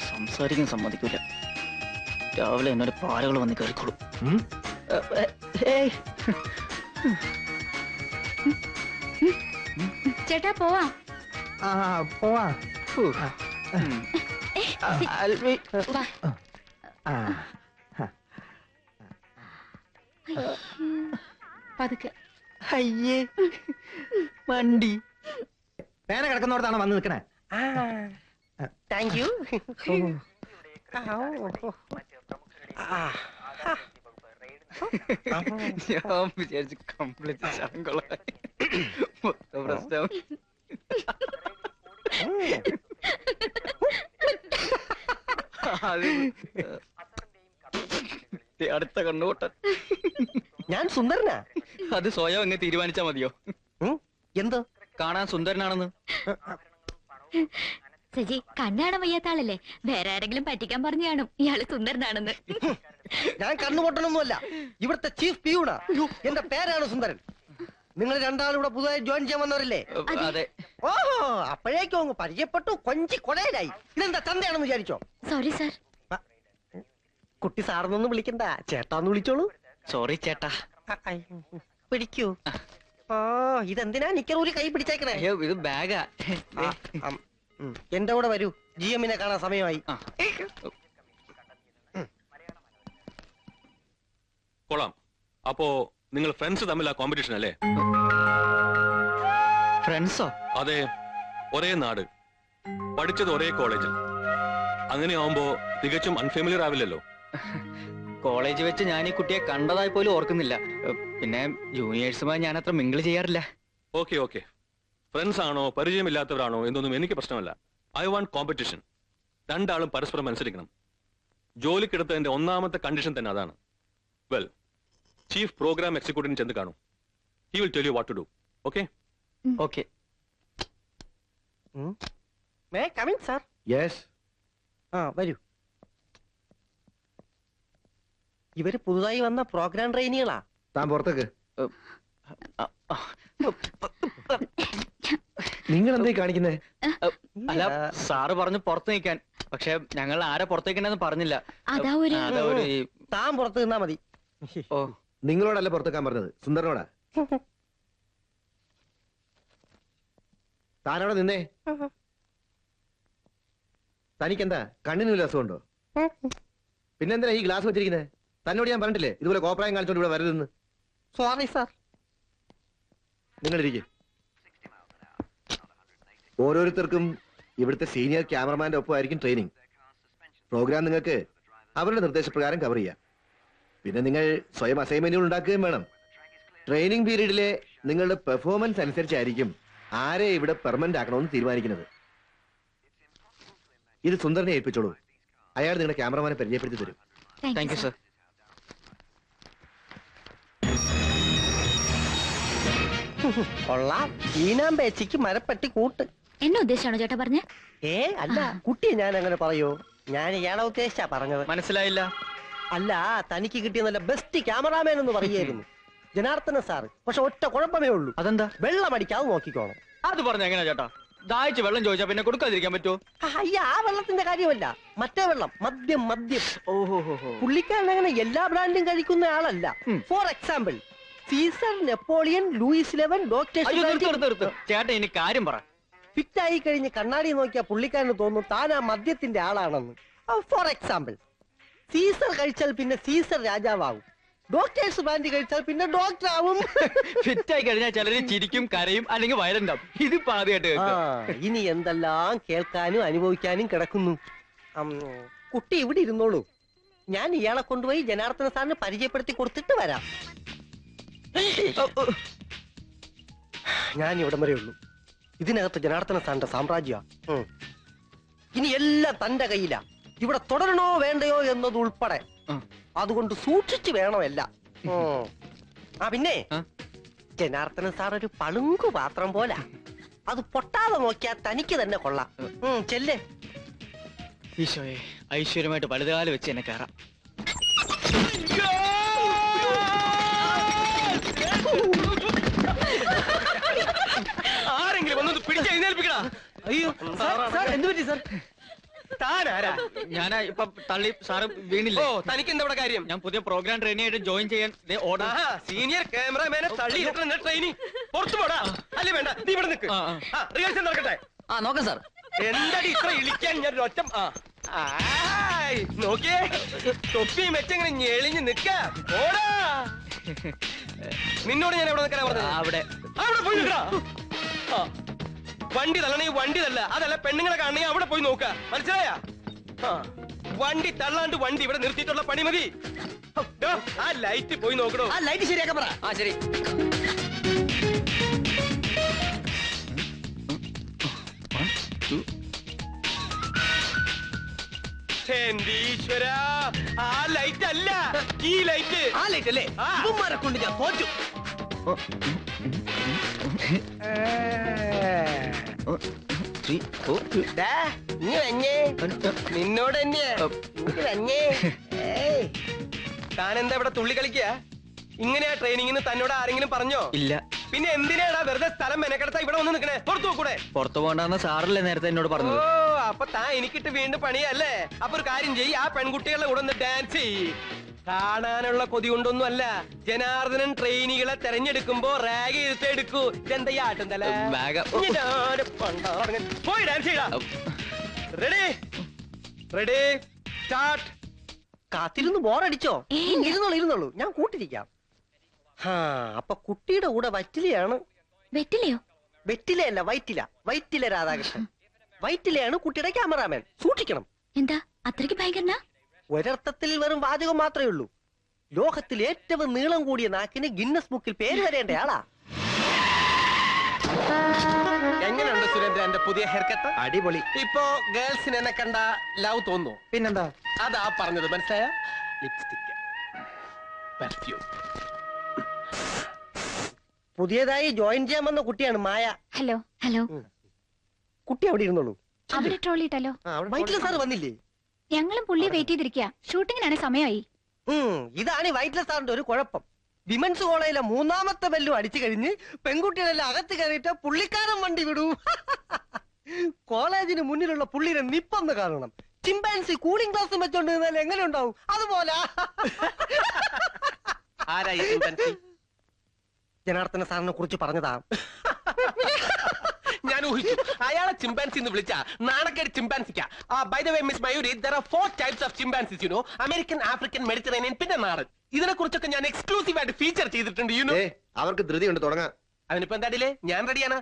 സംസാരിക്കാൻ സമ്മതിക്കൂല. രാവിലെ എന്നോട് പാലകൾ വന്ന് കയറിക്കോളൂ. ചേട്ടാ പോവാ. പോവാ. പതുക്കെ. അയ്യേ വണ്ടി പേന കിടക്കുന്നോടത്താണ് വന്ന് നിൽക്കണേ. Thank you. ഞാൻ വിചാരിച്ചു കംപ്ലീറ്റ് ശങ്കളായി പ്രശ്നം. അടുത്ത കണ്ണുകൂട്ടൻ. ഞാൻ സുന്ദരനാ? അത് സ്വയം അങ്ങ് തീരുമാനിച്ചാ മതിയോ? എന്തോ കാണാൻ സുന്ദരനാണെന്ന്. സജി കണ്ണാണ് വയ്യാത്ത ആളല്ലേ, വേറെ ആരെങ്കിലും പറ്റിക്കാൻ പറഞ്ഞു കാണും ഇയാള് സുന്ദരനാണെന്ന്. ഞാൻ കണ്ണുപൊട്ടനൊന്നുമല്ല, ഇവിടുത്തെ ചീഫ് പിയൂണാ. എന്റെ പേരാണ് സുന്ദരൻ. നിങ്ങൾ രണ്ടാളും ഇവിടെ പുതുതായി ജോയിൻ ചെയ്യാൻ വന്നവരല്ലേ? അതെ. ഓഹോ, അപ്പോഴേക്കും അങ്ങ് പരിചയപ്പെട്ടു, കൊഞ്ചി കൊടയിലായി. ഇതെന്താ തന്തയാണെന്ന് വിചാരിച്ചോ? Sorry sir. കുട്ടി സാറിനൊന്നും വിളിക്കണ്ട, ചേട്ടാന്ന് വിളിച്ചോളൂ. സോറി ചേട്ടാ. പിടിക്കൂ. ഓ, ഇതെന്തിനാ നിക്കറൂരി കൈ പിടിച്ചേക്കണേ? ഇത് ബാഗാ. എന്റെ കൂടെ വരൂ, ജി എമ്മിനെ കാണാൻ സമയമായി. കൊള്ളാം. അപ്പോ നിങ്ങൾ ഫ്രണ്ട്സ് തമ്മിൽ ആ കോമ്പറ്റീഷൻ അല്ലേ? ഫ്രണ്ട്സോ? അതെ, ഒരേ നാട്, പഠിച്ചത് ഒരേ കോളേജിൽ. അങ്ങനെ ആവുമ്പോ തികച്ചും അൺഫെമിലിയർ ആവില്ലല്ലോ. കോളേജ് വെച്ച് ഞാൻ ഈ കുട്ടിയെ കണ്ടതായി പോലും ഓർക്കുന്നില്ല. പിന്നെ ജൂനിയേഴ്സുമായി ഞാൻ അത്ര മിങ്കിൾ ചെയ്യാറില്ല. ഓക്കെ ഓക്കെ, ഫ്രണ്ട്സ് ആണോ പരിചയമില്ലാത്തവരാണോ എന്നൊന്നും എനിക്ക് പ്രശ്നമല്ല. I want competition. രണ്ടാളും പരസ്പരം മത്സരിക്കണം. ജോലിക്കെടുത്തതിന്റെ ഒന്നാമത്തെ കണ്ടീഷൻ തന്നെ അതാണ്. വെൽ, ചീഫ് പ്രോഗ്രാം എക്സിക്യൂട്ടീവിന് ചെന്ന് കാണും. He will tell you what to do. Okay okay. May come in sir? Yes. വരൂ. ഇവര് പുതുതായി വന്ന പ്രോഗ്രാം ട്രെയിനികളാ. താൻ പുറത്തേക്ക്. നിങ്ങൾ എന്തായി കാണിക്കുന്നേ? അല്ല, സാറ് പറഞ്ഞു പുറത്ത് നിൽക്കാൻ. പക്ഷെ ഞങ്ങൾ ആരെ പുറത്തേക്കുണ്ടെന്ന് പറഞ്ഞില്ല. താൻ പുറത്ത് നിന്നാ മതി. ഓ, നിങ്ങളോടല്ല പുറത്തേക്കാൻ പറഞ്ഞത്, സുന്ദരനോടാ. താനവിടെ നിന്നേ. തനിക്കെന്താ കണ്ണിന് വല്ല അസുഖമുണ്ടോ? പിന്നെന്തിനാ ഈ ഗ്ലാസ് വെച്ചിരിക്കുന്നത്? തന്നോട് ഞാൻ പറഞ്ഞിട്ടില്ലേ ഇതുപോലെ കോപ്രായം കാണിച്ചോണ്ട് ഇവിടെ വരരുതെന്ന്? Sorry sir. നിങ്ങളിരിക്കും. ഓരോരുത്തർക്കും ഇവിടുത്തെ സീനിയർ ക്യാമറമാന്റെ ഒപ്പമായിരിക്കും ട്രെയിനിങ്. പ്രോഗ്രാം നിങ്ങൾക്ക് അവരുടെ നിർദ്ദേശപ്രകാരം കവർ ചെയ്യാം. പിന്നെ നിങ്ങൾ സ്വയം അസൈൻമെന്റുകൾ ഉണ്ടാക്കുകയും വേണം. ട്രെയിനിങ് പീരീഡിലെ നിങ്ങളുടെ പെർഫോമൻസ് അനുസരിച്ചായിരിക്കും ആരെ ഇവിടെ പെർമനന്റ് ആക്കണമെന്ന് തീരുമാനിക്കുന്നത്. ഇത് സുന്ദരനെ ഏൽപ്പിച്ചോളൂ. അയാൾ നിങ്ങളുടെ ക്യാമറമാനെ പരിചയപ്പെടുത്തി തരും. Thank you sir. കൊള്ളാം. ഈനാമ്പേച്ചിക്ക് മരപ്പട്ടി കൂട്ട്. എന്നെ ഉദ്ദേശിച്ചാണോ ചേട്ടാ പറഞ്ഞേ? അല്ല, കുട്ടിയെ ഞാൻ അങ്ങനെ പറയൂ? ഞാൻ ഇയാളെ ഉദ്ദേശിച്ചാ പറഞ്ഞത്. മനസ്സിലായില്ല. അല്ല, തനിക്ക് കിട്ടിയ നല്ല ബെസ്റ്റ് ക്യാമറാമാൻ എന്ന് പറയായിരുന്നു ജനാർദ്ദന സാറ്. പക്ഷെ ഒറ്റ കുഴപ്പമേ ഉള്ളൂ. അതെന്താ? വെള്ളം അടിക്കാതെ നോക്കിക്കോണം. അത് പറഞ്ഞ എങ്ങനെയാ ചേട്ടാ? ദാഹിച്ച് വെള്ളം ചോദിച്ചാ പിന്നെ കൊടുക്കാതിരിക്കാൻ പറ്റുമോ? അയ്യ, ആ വെള്ളത്തിന്റെ കാര്യമല്ല, മറ്റേ വെള്ളം, മദ്യം. ഓഹോ, പുള്ളിക്കാരൻ അങ്ങനെ എല്ലാ ബ്രാൻഡും കഴിക്കുന്ന ആളല്ല. For example, Caesar, Napoleon, Louis 11, doctor. ചേട്ടാ ഇനി കാര്യം പറ. ഫിറ്റ് ആയി കഴിഞ്ഞ് കണ്ണാടി നോക്കിയാൽ പുള്ളിക്കാരന് തോന്നും താൻ ആ മദ്യത്തിന്റെ ആളാണെന്ന്. ഫോർ എക്സാമ്പിൾ, സീസർ കഴിച്ചാൽ പിന്നെ സീസർ രാജാവാകും. ഡോക്ടേഴ്സ് ബ്രാൻഡ് കഴിച്ചാൽ പിന്നെ ഡോക്ടർ ആവും. ഫിറ്റായി കഴിഞ്ഞാൽ ചിലര് ചിരിക്കും, കരയും, അല്ലെങ്കിൽ വയലണ്ടാവും. ഇതിപ്പോ ആദ്യമായിട്ട്. ഇനി എന്തെല്ലാം കേൾക്കാനും അനുഭവിക്കാനും കിടക്കുന്നു. കുട്ടി ഇവിടെ ഇരുന്നോളൂ, ഞാൻ ഇയാളെ കൊണ്ടുപോയി ജനാർദ്ദന സാറിന് പരിചയപ്പെടുത്തി കൊടുത്തിട്ട് വരാം. ഞാൻ ഇവിടം വരെ ഉള്ളൂ. ഇതിനകത്ത് ജനാർദ്ദന സാറിന്റെ സാമ്രാജ്യ. ഇനി എല്ലാം തന്റെ കയ്യിലാ. ഇവിടെ തുടരണോ വേണ്ടയോ എന്നത് ഉൾപ്പെടെ. അതുകൊണ്ട് സൂക്ഷിച്ചു വേണമല്ല. പിന്നെ ജനാർദ്ദന സാർ ഒരു പളുങ്കു പാത്രം പോലാ. അത് പൊട്ടാതെ നോക്കിയാൽ തനിക്ക് തന്നെ കൊള്ളാം. ചെല്ലേ. ഈശോയെ, ഐശ്വര്യമായിട്ട് വലുതാല് വെച്ച് എന്നെ കയറാം. ആരെങ്കിലും ഒന്നത് പിടിച്ച് എഴുന്നേൽപ്പിക്കടാ. അയ്യോ എന്ത് പറ്റി സാർ? താനാരാ? ഞാൻ ഇപ്പൊ തള്ളി സാറ് വീണില്ലേ? ഓ, തനിക്ക് എന്താ ഇവിടെ കാര്യം? ഞാൻ പുതിയ പ്രോഗ്രാം ട്രെയിനിയായിട്ട് ജോയിൻ ചെയ്യാൻ ഓർഡർ. സീനിയർ ക്യാമറമാനെ തള്ളി ട്രെയിനിങ് പുറത്തു പോടാ. അല്ലേ വേണ്ട, നീ ഇവിടെ നിൽക്ക്. റിഹേഴ്സൽ നടക്കട്ടെ. നോക്കാം സാർ. എന്താടി ഇത്ര ഇളിക്കാൻ ഞാൻ ഒറ്റ നോക്കിയേ, തൊപ്പിയും വെച്ചെങ്ങനെ ഞെളിഞ്ഞ് നിക്ക. ഓടാ, നിന്നോട് ഞാൻ എവിടെ നിൽക്കാനാ പറഞ്ഞത്? അവിടെ അവിടെ പോയി നിൽക്കടാ. വണ്ടി തള്ളണേ, വണ്ടി തള്ള. അതല്ല, പെണ്ണുങ്ങളെ കാണണേ അവിടെ പോയി നോക്ക. മനസ്സിലായ? വണ്ടി തള്ളാണ്ട് വണ്ടി ഇവിടെ നിർത്തിയിട്ടുള്ള പണി മതി. ആ ലൈറ്റ് പോയി നോക്കണോ? ആ ലൈറ്റ് ശരിയാക്കാൻ പറ. ശരി. എന്റെ ഈശ്വര, ആ ലൈറ്റ് അല്ല, ഈ ലൈറ്റ്. ആ ലൈറ്റ് അല്ലേ? ഇവന്മാരെ കൊണ്ട് ഞാൻ തോറ്റു. നിന്നോട് തന്നെയാ. താനെന്താ ഇവിടെ തുള്ളി കളിക്കുക? ഇങ്ങനെയാ ട്രെയിനിങ്ങിന് തന്നോട് ആരെങ്കിലും പറഞ്ഞോ? ഇല്ല. പിന്നെ എന്തിനാടാ വെറുതെ സ്ഥലം മെനക്കെടുത്താ ഇവിടെ വന്ന് നിക്കണേ? പുറത്തു പോകൂടെ? പുറത്തു പോകണ്ടെന്ന് സാറല്ലേ നേരത്തെ എന്നോട് പറഞ്ഞത്? ഓ, അപ്പൊ താൻ എനിക്കിട്ട് വീണ്ടും പണിയല്ലേ? അപ്പൊ ഒരു കാര്യം ചെയ്യ്, ആ പെൺകുട്ടികളുടെ കൂടെ ഒന്ന് ഡാൻസ് ചെയ്യ്. കാണാനുള്ള കൊതി കൊണ്ടൊന്നും അല്ല, ജനാർദ്ദനൻ ട്രെയിനികളെ തെരഞ്ഞെടുക്കുമ്പോ റാഗ് ചെയ്തിട്ട് എടുക്കൂ. ഇതെന്താ ഈ ആട്ടും തല? പോയി ഡാൻസ് ചെയ്യടാ. Ready ready start. കാത്തിരുന്ന് ബോറടിച്ചോ? ഇരുന്നോളൂ, ഞാൻ കൂട്ടിരിക്കാം. അപ്പൊ കുട്ടിയുടെ കൂടെ വറ്റിലയാണ്. വെറ്റിലയോ? വെറ്റിലയല്ല, വൈറ്റില രാധാകൃഷ്ണൻ. വൈറ്റിലയാണ് കുട്ടിയുടെ ക്യാമറാമാൻ. സൂക്ഷിക്കണം. എന്താ അത്രയ്ക്ക് ഭയങ്കരനാ? ഒരർത്ഥത്തിൽ വെറും വാചകം മാത്രമേ ഉള്ളൂ. ലോകത്തിൽ ഏറ്റവും നീളം കൂടിയ നാക്കിന് ഗിന്നസ് ബുക്കിൽ പേര് വരേണ്ട ആളാ. എങ്ങനെയുണ്ട് സുരേന്ദ്ര എന്റെ പുതിയ ഹെയർ കട്ട്? അടിപൊളി. ഇപ്പോ ഗേൾസിന് എന്നെ കണ്ട ലവ് തോന്നുന്നു? പിന്നെന്താ? അതാ പറഞ്ഞത്, മനസ്സിലായ? Lipstick, perfume. പുതിയതായി ജോയിൻ ചെയ്യാൻ വന്ന കുട്ടിയാണ് മായ. Hello hello. കുട്ടി അവിടെ ഇരുന്നോളൂ. അവിടെ ട്രോളിയിട്ടല്ലോ. വൈറ്റില സാറ് വന്നില്ലേ? ഞങ്ങളും പുള്ളി വെയിറ്റ് ചെയ്തിരിക്കുക. ഷൂട്ടിങ്ങിനാണ് സമയമായി. ഇതാണ് വൈറ്റില സാറിന്റെ ഒരു കുഴപ്പം. വിമൻസ് കോളേജിലെ 3ാമത്തെ ബെല്ലും അടിച്ചു കഴിഞ്ഞ് പെൺകുട്ടികളെല്ലാം അകത്ത് കയറിയിട്ട് പുള്ളിക്കാരൻ വണ്ടി വിടും. കോളേജിന് മുന്നിലുള്ള പുള്ളിനെ നിപ്പൊന്ന് കാണണം. ചിമ്പാൻസി കൂളിംഗ് ഗ്ലാസ് വെച്ചോണ്ട് നിന്നാൽ എങ്ങനെ ഉണ്ടാവും? അതുപോലെ. ആരായി ചിമ്പാൻസി? ജനാർദ്ദന സാറിനെ കുറിച്ച് പറഞ്ഞതാ. ഞാൻ ഊഹിച്ചു. അയാളെ ചിമ്പാൻസി എന്ന് വിളിച്ച നാണക്കേട് ചിമ്പാൻസിക്ക. By the way miss Mayuri, there are 4 types of chimpanzees, you know. American, African, Mediterranean, പിന്നെ നാടൻ. ഇതിനെ കുറിച്ചൊക്കെ ഞാൻ എക്സ്ക്ലൂസീവ് ആയിട്ട് ഫീച്ചർ ചെയ്തിട്ടുണ്ട്. യുനോ, അവർക്ക് ധൃതിയുണ്ട്, തുടങ്ങാം. അതിനിപ്പോ എന്താടില്ലേ, ഞാൻ റെഡിയാണ്.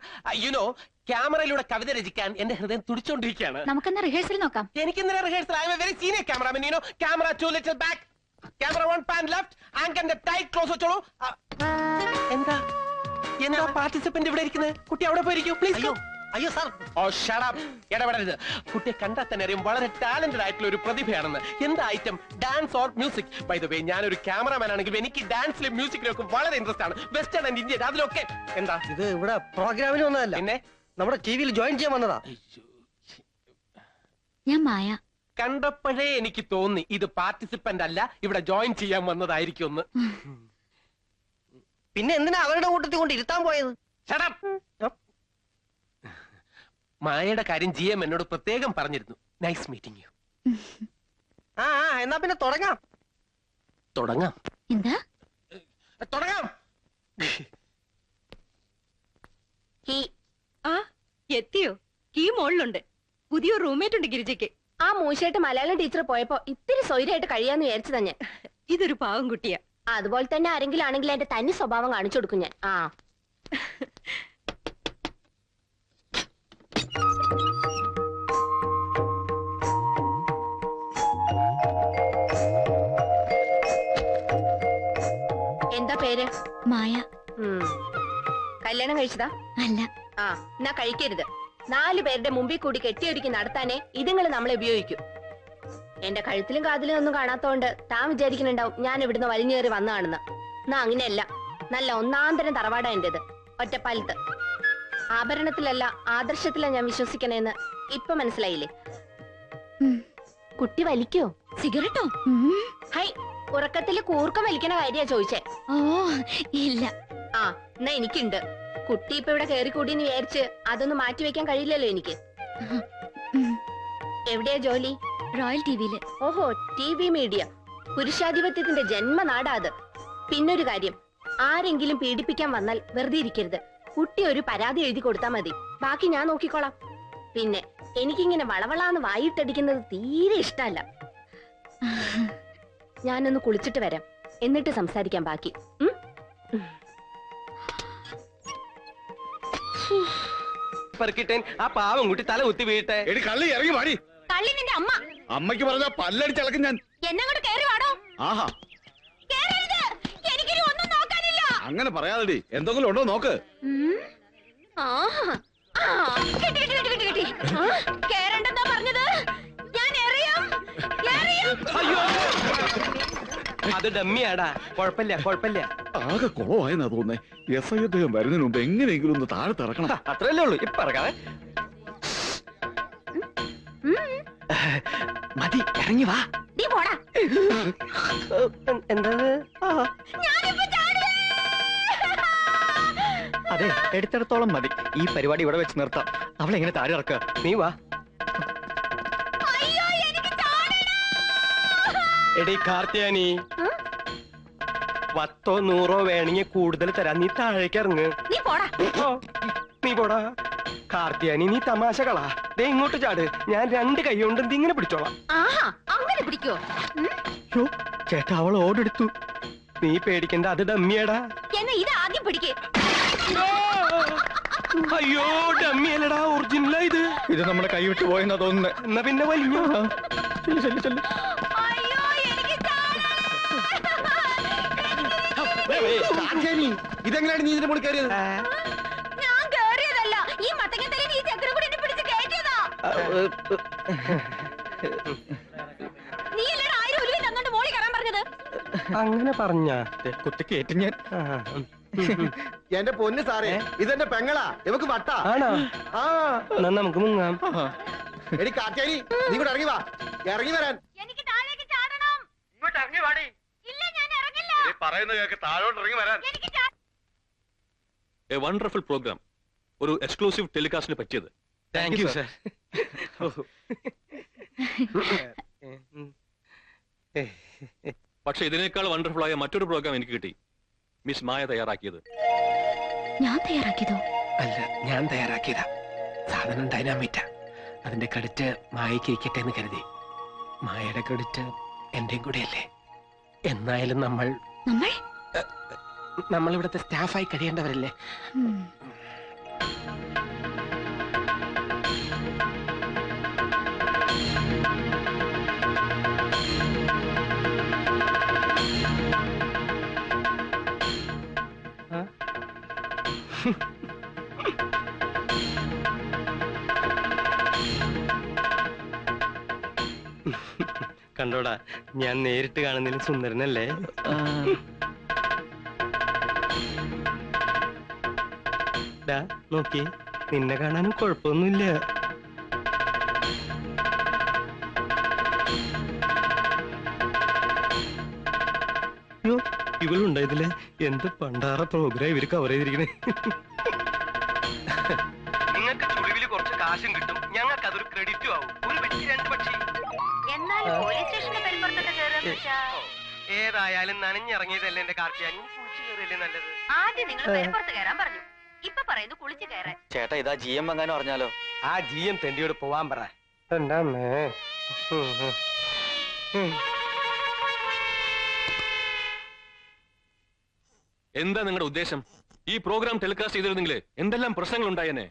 യുനോ, ക്യാമറയിലൂടെ കവിത രചിക്കാൻ എന്റെ ഹൃദയം തുടിച്ചോണ്ടിരിക്കുകയാണ്. നമുക്കെന്നാ റിഹേഴ്സൽ നോക്കാം. എനിക്കെന്തിനാ rehearsal? I am a very senior cameraman. You know, camera 2 little back, camera 1 pan left, ആങ്കറിന്റെ ടൈറ്റ് ക്ലോസ് വെച്ചോളൂ. എന്താ എന്താ പാർട്ടിസിപ്പന്റ് ഇവിടെ ഇരിക്കുന്നത്? കുട്ടി അവിടെ പോയിരിക്കും, പ്ലീസ്. അയ്യോ സാർ. ഓ ഷട്ട് അപ്പ്, ഇടപെടരുത്. കുട്ടിയെ കണ്ടാൽ തന്നെ അറിയാം വളരെ ടാലന്റഡ് ആയിട്ടുള്ള ഒരു പ്രതിഭയാണെന്ന്. എന്താ item? Dance or music? By the way, ഞാനൊരു ക്യാമറാമാൻ ആണെങ്കിൽ എനിക്ക് ഡാൻസിലും മ്യൂസിക്കിലും ഒക്കെ വളരെ ഇൻട്രസ്റ്റ് ആണ്. വെസ്റ്റേൺ ആൻഡ് ഇന്ത്യൻ, അതിലൊക്കെ. എന്താ ഇത്? ഇവിടെ പ്രോഗ്രാമിന് വന്നതല്ല, പിന്നെ നമ്മുടെ ടിവിയിൽ ജോയിൻ ചെയ്യാൻ വന്നതാ. ഞാൻ മായ. കണ്ടപ്പോഴേ എനിക്ക് തോന്നി ഇത് പാർട്ടിസിപ്പന്റ് അല്ല, ഇവിടെ ജോയിൻ ചെയ്യാൻ വന്നതായിരിക്കും ഒന്ന്. പിന്നെ എന്തിനാ അവരുടെ കൂട്ടത്തിൽ കൊണ്ട് ഇരുത്താൻ പോയത്? മായയുടെ കാര്യം GM എന്നോട് പ്രത്യേകം പറഞ്ഞിരുന്നു. Nice meeting you. എന്നാ പിന്നെ തുടങ്ങാം. എന്താ തുടങ്ങാം. എത്തിയോ? കീ മോളിലുണ്ട്. പുതിയ റൂംമേറ്റ് ഉണ്ട് ഗിരിജയ്ക്ക്. ആ മൂശയായിട്ട് മലയാളം ടീച്ചർ പോയപ്പോ ഇത്തിരി സ്വൈര്യമായിട്ട് കഴിയാന്ന് വിചാരിച്ചു തന്നെ. ഇതൊരു പാവം കുട്ടിയാ. അതുപോലെ തന്നെ ആരെങ്കിലും ആണെങ്കിൽ എന്റെ തനി സ്വഭാവം കാണിച്ചു കൊടുക്കും ഞാൻ. എന്താ പേര്? മായ. കല്യാണം കഴിച്ചതാ? അല്ല. എന്നാ കഴിക്കരുത്. 4 പേരുടെ മുമ്പിൽ കൂടി കെട്ടിയൊരുക്കി നടത്താനേ ഇതുങ്ങൾ നമ്മളെ ഉപയോഗിക്കും. എന്റെ കഴുത്തിലും കാതിലും ഒന്നും കാണാത്തോണ്ട് താൻ വിചാരിക്കുന്നുണ്ടാവും ഞാൻ ഇവിടുന്ന് വലിഞ്ഞേറി വന്നതാണെന്ന്. എന്നാ അങ്ങനെയല്ല. നല്ല ഒന്നാന്തരം തറവാടാ എന്റേത്. ഒറ്റപ്പാലത്ത്. ആഭരണത്തിലല്ല ആദർശത്തിലാ ഞാൻ വിശ്വസിക്കണേന്ന് ഇപ്പൊ മനസ്സിലായില്ലേ? കുട്ടി വലിക്കോ? സിഗരറ്റോ? ഹൈ, ഉറക്കത്തില് കൂർക്കം വലിക്കണ കാര്യാ ചോദിച്ചേ. ഓ ഇല്ല. ആ എന്നാ എനിക്കുണ്ട്. കുട്ടി ഇപ്പൊ ഇവിടെ കയറിക്കൂടിന്ന് വിചാരിച്ച് അതൊന്നും മാറ്റി വെക്കാൻ കഴിയില്ലല്ലോ എനിക്ക്. എവിടെയാ ജോലി? റോയൽ ടിവിയില്. ഓഹോ, TV മീഡിയ. പുരുഷാധിപത്യത്തിന്റെ ജന്മനാടാ അത്. പിന്നൊരു കാര്യം, ആരെങ്കിലും പീഡിപ്പിക്കാൻ വന്നാൽ വെറുതെ ഇരിക്കരുത്. കുട്ടി ഒരു പരാതി എഴുതി കൊടുത്താൽ മതി, ബാക്കി ഞാൻ നോക്കിക്കോളാം. പിന്നെ എനിക്കിങ്ങനെ വളവളാന്ന് വായിട്ടടിക്കുന്നത് തീരെ ഇഷ്ടല്ല. ഞാനൊന്ന് കുളിച്ചിട്ട് വരാം, എന്നിട്ട് സംസാരിക്കാം ബാക്കി. പെറുക്കിട്ടേൻ ആ പാവം കുട്ടി തല കുത്തി വീട്ടെ. എടി കള്ളി ഇറങ്ങി വാടി. കള്ളി നിന്റെ അമ്മ. അമ്മയ്ക്ക് പറഞ്ഞ പല്ലടിച്ചളക്കും ഞാൻ. എന്നങ്ങോട്ട് കയറി വാടോ. ആഹാ, എനിക്കിനി ഒന്നും നോക്കാനില്ല. അങ്ങനെ പറയാതെടി, എന്തെങ്കിലും ഉണ്ടോ നോക്ക്. കേറണ്ടെന്നാ പറഞ്ഞത്. ഞാൻ എറിയും. അയ്യോ, അത് ഡമ്മിയാടാ. കൊഴപ്പില്ല കൊഴപ്പില്ല. ആകെ കുളമായെന്നാ തോന്നേ. SI അദ്ദേഹം വരുന്നതിന് മുമ്പ് എങ്ങനെയെങ്കിലും ഒന്ന് താഴെ തിറക്കണം. അത്രയല്ലേ ഉള്ളൂ. ഇപ്പൊ ഇറങ്ങാവേ. മതി, ഇറങ്ങി വാ. നീ പോടാ. എന്താ അതെ, എടുത്തിടത്തോളം മതി. ഈ പരിപാടി ഇവിടെ വെച്ച് നിർത്താം. അവളെങ്ങനെ താഴെ ഇറക്കുക? നീ വാ. അയ്യോ, എനിക്ക് ചാടണം. എടി കാർത്തിയാനി, 10 or 100 വേണമെങ്കിൽ കൂടുതൽ തരാം. നീ താഴേക്ക് ഇറങ്ങ്. നീ പോടാ. നീ പോടാ. കാർത്തിയാനി, നീ തമാശകളാ. ദേ ഇങ്ങോട്ട് ചാട്. ഞാൻ 2 കൈ കൊണ്ട് ഇങ്ങനെ പിടിച്ചോളാം. ആഹാ, അങ്ങനെ പിടിക്കോ? ചേട്ടാ, അവൾ ഓടെടുത്തു. നീ പേടിക്കണ്ട, അത് ഡമ്മിയാടാ. എന്നാ ഇത് ആദ്യം പിടിക്കേ. അയ്യോ, ഡമ്മിയല്ലടാ, ഒറിജിനലാ ഇത്. ഇത് നമ്മുടെ കൈ വിട്ടു പോയെന്നാ തോന്നുന്നത്. എന്നാ പിന്നെ വലിഞ്ഞു. അയ്യോ, എനിക്ക് ഇതെങ്ങനെയാണ് നീ ഇതിന്റെ മുകളിൽ കയറിയത്? ഞാൻ കേറിയതല്ല. ഈ മത്തങ്ങത്തലയിൽ ഈ ചക്കര കൂടി എന്നെ പിടിച്ച് കയറ്റിയതാ. നീ അല്ലടാ 1000 ഉലുവ തന്നോണ്ട് മോളി കയറാൻ പറഞ്ഞത്. അങ്ങനെ പറഞ്ഞ കുത്തി കയറ്റി ഞാൻ. എന്റെ പൊന്ന് സാറേ, ഇതെന്റെ പെങ്ങളാ. ഇവക്ക് വട്ടാ. ആണോ? ആ, എന്നാ നമുക്ക് മുങ്ങാം. എടി കാറ്റാനി, നീ കൂടെ ഇറങ്ങി വാ. ഇറങ്ങി വരാൻ. എനിക്ക് താഴേക്ക് ചാടണം. ഇങ്ങോട്ട് ഇറങ്ങി വാടി. ഇല്ല, ഞാൻ ഇറങ്ങില്ല. പറയുന്ന കേൾക്ക് താഴോട്ട് ഇറങ്ങി വരാൻ. എനിക്ക് എ വണ്ടർഫുൾ പ്രോഗ്രാം. ഒരു എക്സ്ക്ലൂസീവ് ടെലികാസ്റ്റിന് പറ്റിയത്. Thank you sir. പക്ഷെ ഇതിനേക്കാൾ വണ്ടർഫുൾ ആയ മറ്റൊരു പ്രോഗ്രാം എനിക്ക് കിട്ടി. മിസ് മായ തയ്യാറാക്കിയത്. ഞാൻ തയ്യാറാക്കിയതോ? അല്ല, ഞാൻ തയ്യാറാക്കിയതാ. സാധനം ഡൈനാമിറ്റാ. അതിന്റെ ക്രെഡിറ്റ് മായയ്ക്ക് ഇരിക്കട്ടെ എന്ന് കരുതി. മായയുടെ ക്രെഡിറ്റ് എന്റെയും കൂടെയല്ലേ. എന്നായാലും നമ്മൾ ഇവിടുത്തെ സ്റ്റാഫായി കഴിയേണ്ടവരല്ലേ. കണ്ടോടാ, ഞാൻ നേരിട്ട് കാണുന്നതിൽ സുന്ദരനല്ലേ? നോക്കി, നിന്നെ കാണാനും കുഴപ്പമൊന്നുമില്ല. ഇവളുണ്ടോ ഇതില്? എന്ത് പണ്ടാറ പ്രോഗ്രാം ഇവര് കവർ ചെയ്തിരിക്കണേ. നിങ്ങൾക്ക് ചുളിവില് കുറച്ച് കാശും കിട്ടും, ഞങ്ങൾക്ക് അതൊരു ക്രെഡിറ്റും ആവും. ഒരു വെട്ടി 2 പക്ഷി. ഏതായാലും നനഞ്ഞിറങ്ങിയതല്ലേ എന്റെ കാർത്തിയാനി. കുളിച്ചു കയറിയല്ലേ നല്ലത്. ആദ്യം നിങ്ങൾ പെരുമ്പുറത്ത് കയറാൻ പറഞ്ഞു, ഇപ്പൊ പറയുന്നു കുളിച്ച് കയറാൻ. ചേട്ടാ, ഇതാ GM എങ്ങാനും അറിഞ്ഞാലോ? ആ GM തെണ്ടിയോട് പോവാൻ പറ. എന്താ എന്താ നിങ്ങളുടെ ഉദ്ദേശം? ഈ പ്രോഗ്രാം ടെലികാസ്റ്റ് ചെയ്തിരുന്നെങ്കിൽ എന്തെല്ലാം പ്രശ്നങ്ങൾ ഉണ്ടായേനെ.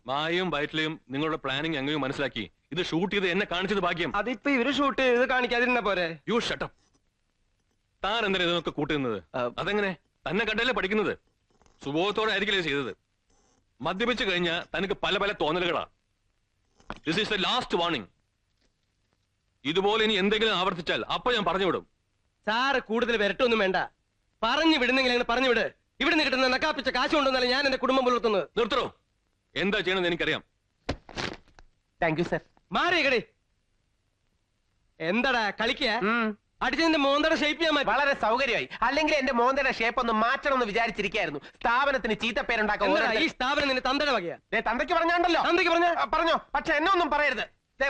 മായയും വയറ്റിലെയും നിങ്ങളുടെ പ്ലാനിങ് എങ്ങനെയും മനസ്സിലാക്കി ഇത് ഷൂട്ട് ചെയ്ത് എന്നെ കാണിച്ചത് ഭാഗ്യം. അതിപ്പോ ഇവര് ഷൂട്ട് ചെയ്ത് കാണിക്കാതിരുന്ന പോരെ? You shut up. താൻ എന്തിനാ ഇതൊക്കെ കൂട്ടുന്നത്? അതെങ്ങനെ? തന്നെ കണ്ടല്ലേ പഠിക്കുന്നത്. സുബോധത്തോടെ ആയിരിക്കില്ലേ ചെയ്തത്. മദ്യപിച്ചു കഴിഞ്ഞാൽ തനിക്ക് പല പല തോന്നലുകളാ. This is the last warning. ഇതുപോലെ ഇനി എന്തെങ്കിലും ആവർത്തിച്ചാൽ അപ്പൊ ഞാൻ പറഞ്ഞു വിടും. സാറ് കൂടുതൽ വരട്ടൊന്നും വേണ്ട. പറഞ്ഞു വിടുന്നെങ്കിൽ അങ്ങനെ പറഞ്ഞു വിട്. ഇവിടുന്ന് കിട്ടുന്ന നക്കാപ്പിച്ച കാശ് കൊണ്ടൊന്നല്ല ഞാൻ എന്റെ കുടുംബം പുലർത്തുന്നത്. നിർത്തോ. എന്താ ചെയ്യണമെന്ന് എനിക്കറിയാം. Thank you sir. മാറിയകടി. എന്താടാ കളിക്ക? അടിച്ചതിന്റെ മോന്തയുടെ ഷേപ്പ് ഞാൻ മാറ്റി. വളരെ സൗകര്യമായി. അല്ലെങ്കിൽ എന്റെ മോന്തയുടെ ഷേപ്പ് ഒന്ന് മാറ്റണം എന്ന് വിചാരിച്ചിരിക്കായിരുന്നു. സ്ഥാപനത്തിന് ചീത്തപ്പേരുണ്ടാക്കാൻ എന്താടാ, ഈ സ്ഥാപനം നിന്റെ തന്തയുടെ വകയാ? തന്തയ്ക്ക് പറഞ്ഞാണ്ടല്ലോ. തന്തയ്ക്ക് പറഞ്ഞ പറഞ്ഞോ, പക്ഷെ എന്നെ ഒന്നും പറയരുത്.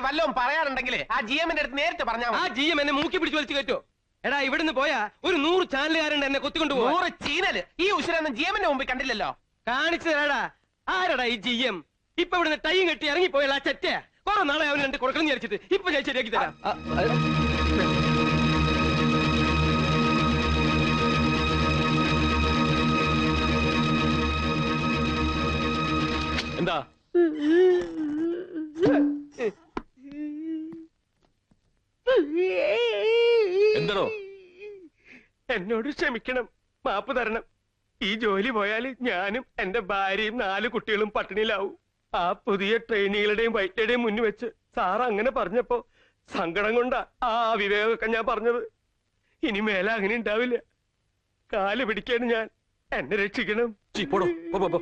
വല്ലതും പറയാറുണ്ടെങ്കിൽ ആ ജി എമ്മിന്റെ അടുത്ത് നേരിട്ട് പറഞ്ഞാൽ ആ ജി എം എന്നെ മൂക്കി പിടിച്ച് വലിച്ചു കയറ്റോ? എടാ, ഇവിടുന്ന് പോയാ ഒരു 100 ചാനലുകാരുണ്ട് എന്നെ കൊത്തിക്കൊണ്ട് പോകും. 100 ചീനല് ഈ ഉശിരൊന്നും ജി എമ്മിന്റെ മുമ്പിൽ കണ്ടില്ലല്ലോ. കാണിച്ചു തരാടാ. ആരടാ ഈ ജി എം? ഇപ്പൊ ഇവിടുന്ന് ടൈം കെട്ടി ഇറങ്ങി പോയാൽ ആ ചെറ്റ കുറെ നാളെ അവന് രണ്ട് കൊടുക്കണം വിചാരിച്ചിട്ട് ഇപ്പൊ ഞാൻ ശരിയാക്കി തരാം. എന്താ എന്തോ? എന്നോട് ക്ഷമിക്കണം, മാപ്പ് തരണം. ഈ ജോലി പോയാല് ഞാനും എന്റെ ഭാര്യയും 4 കുട്ടികളും പട്ടിണിയിലാവും. ആ പുതിയ ട്രെയിനികളുടെയും വൈറ്റയുടെയും മുന്നിൽ വെച്ച് സാർ അങ്ങനെ പറഞ്ഞപ്പോ സങ്കടം കൊണ്ടാ ആ വിവേകമൊക്കെ ഞാൻ പറഞ്ഞത്. ഇനി മേലെ അങ്ങനെ ഉണ്ടാവില്ല. കാല് പിടിക്കാണ് ഞാൻ. എന്നെ രക്ഷിക്കണം. പോടോ, പോ, പോ, പോ.